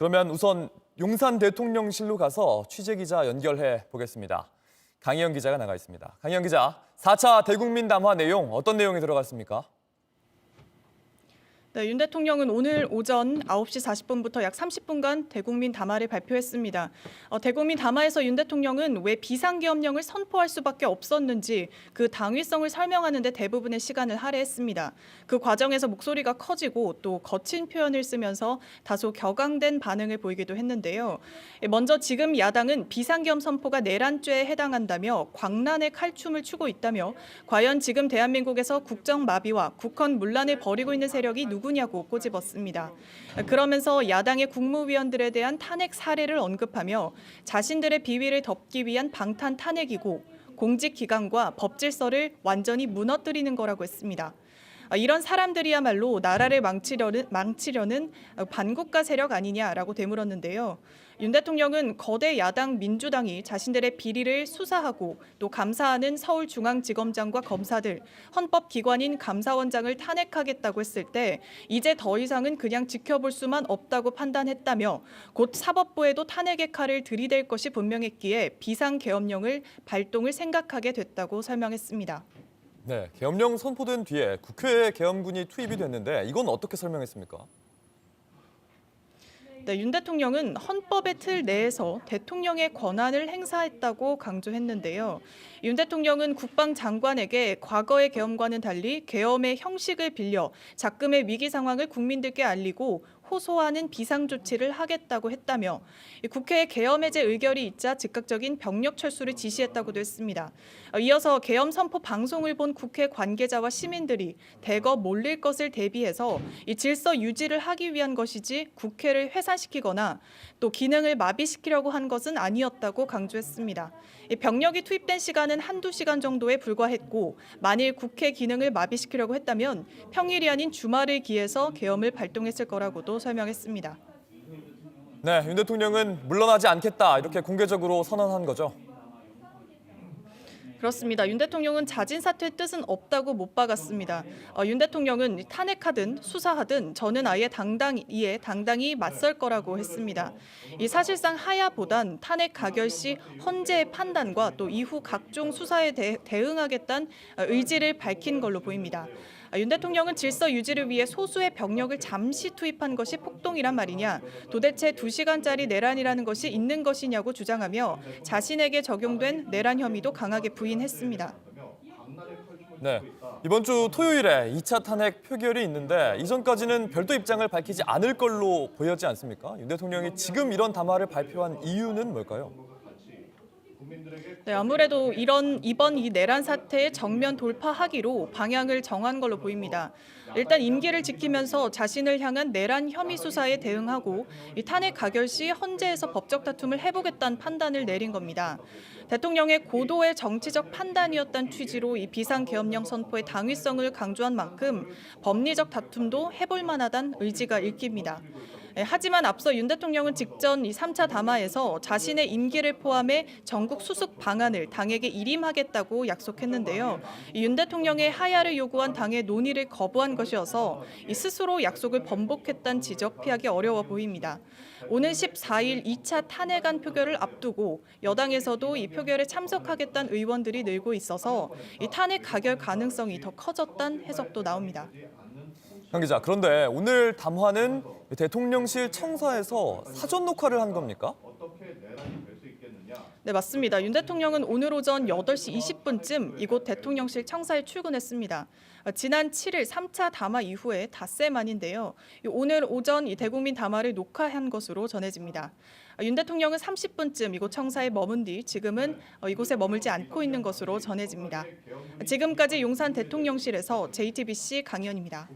그러면 우선 용산 대통령실로 가서 취재기자 연결해 보겠습니다. 강희영 기자가 나가 있습니다. 강희영 기자, 4차 대국민 담화 내용 어떤 내용이 들어갔습니까? 네, 윤 대통령은 오늘 오전 9시 40분부터 약 30분간 대국민 담화를 발표했습니다. 대국민 담화에서 윤 대통령은 왜 비상계엄령을 선포할 수밖에 없었는지 그 당위성을 설명하는 데 대부분의 시간을 할애했습니다. 그 과정에서 목소리가 커지고 또 거친 표현을 쓰면서 다소 격앙된 반응을 보이기도 했는데요. 먼저 지금 야당은 비상계엄 선포가 내란죄에 해당한다며 광란의 칼춤을 추고 있다며 과연 지금 대한민국에서 국정마비와 국헌 문란을 벌이고 있는 세력이 누구냐고 꼬집었습니다. 그러면서 야당의 국무위원들에 대한 탄핵 사례를 언급하며 자신들의 비위를 덮기 위한 방탄 탄핵이고 공직기관과 법질서를 완전히 무너뜨리는 거라고 했습니다. 이런 사람들이야말로 나라를 망치려는 반국가 세력 아니냐라고 되물었는데요. 윤 대통령은 거대 야당 민주당이 자신들의 비리를 수사하고 또 감사하는 서울중앙지검장과 검사들, 헌법기관인 감사원장을 탄핵하겠다고 했을 때 이제 더 이상은 그냥 지켜볼 수만 없다고 판단했다며 곧 사법부에도 탄핵의 칼을 들이댈 것이 분명했기에 비상계엄령을 발동을 생각하게 됐다고 설명했습니다. 네, 계엄령 선포된 뒤에 국회에 계엄군이 투입이 됐는데 이건 어떻게 설명했습니까? 네, 윤 대통령은 헌법의 틀 내에서 대통령의 권한을 행사했다고 강조했는데요. 윤 대통령은 국방장관에게 과거의 계엄과는 달리 계엄의 형식을 빌려 작금의 위기 상황을 국민들께 알리고 호소하는 비상조치를 하겠다고 했다며 국회에 계엄 해제 의결이 있자 즉각적인 병력 철수를 지시했다고도 했습니다. 이어서 계엄 선포 방송을 본 국회 관계자와 시민들이 대거 몰릴 것을 대비해서 이 질서 유지를 하기 위한 것이지 국회를 해산시키거나 또 기능을 마비시키려고 한 것은 아니었다고 강조했습니다. 병력이 투입된 시간은 한두 시간 정도에 불과했고 만일 국회 기능을 마비시키려고 했다면 평일이 아닌 주말을 기해서 계엄을 발동했을 거라고도 설명했습니다. 네, 윤 대통령은 물러나지 않겠다 이렇게 공개적으로 선언한 거죠. 그렇습니다. 윤 대통령은 자진 사퇴의 뜻은 없다고 못 박았습니다. 윤 대통령은 탄핵하든 수사하든 저는 아예 당당히 맞설 거라고 했습니다. 이 사실상 하야보단 탄핵 가결 시 헌재의 판단과 또 이후 각종 수사에 대응하겠다는 의지를 밝힌 걸로 보입니다. 윤 대통령은 질서 유지를 위해 소수의 병력을 잠시 투입한 것이 폭동이란 말이냐, 도대체 2시간짜리 내란이라는 것이 있는 것이냐고 주장하며 자신에게 적용된 내란 혐의도 강하게 부인했습니다. 네, 이번 주 토요일에 2차 탄핵 표결이 있는데 이전까지는 별도 입장을 밝히지 않을 걸로 보였지 않습니까? 윤 대통령이 지금 이런 담화를 발표한 이유는 뭘까요? 네, 아무래도 이번 이 내란 사태의 정면 돌파하기로 방향을 정한 걸로 보입니다. 일단 임기를 지키면서 자신을 향한 내란 혐의 수사에 대응하고 이 탄핵 가결 시 헌재에서 법적 다툼을 해보겠다는 판단을 내린 겁니다. 대통령의 고도의 정치적 판단이었다는 취지로 이 비상계엄령 선포의 당위성을 강조한 만큼 법리적 다툼도 해볼 만하다는 의지가 읽힙니다. 하지만 앞서 윤 대통령은 직전 이 3차 담화에서 자신의 임기를 포함해 전국 수습 방안을 당에게 일임하겠다고 약속했는데요. 윤 대통령의 하야를 요구한 당의 논의를 거부한 것이어서 스스로 약속을 번복했다는 지적 피하기 어려워 보입니다. 오는 14일 2차 탄핵안 표결을 앞두고 여당에서도 이 표결에 참석하겠다는 의원들이 늘고 있어서 이 탄핵 가결 가능성이 더 커졌다는 해석도 나옵니다. 강 기자, 그런데 오늘 담화는 대통령실 청사에서 사전 녹화를 한 겁니까? 네, 맞습니다. 윤 대통령은 오늘 오전 8시 20분쯤 이곳 대통령실 청사에 출근했습니다. 지난 7일 3차 담화 이후에 닷새 만인데요. 오늘 오전 이 대국민 담화를 녹화한 것으로 전해집니다. 윤 대통령은 30분쯤 이곳 청사에 머문 뒤 지금은 이곳에 머물지 않고 있는 것으로 전해집니다. 지금까지 용산 대통령실에서 JTBC 강연입니다.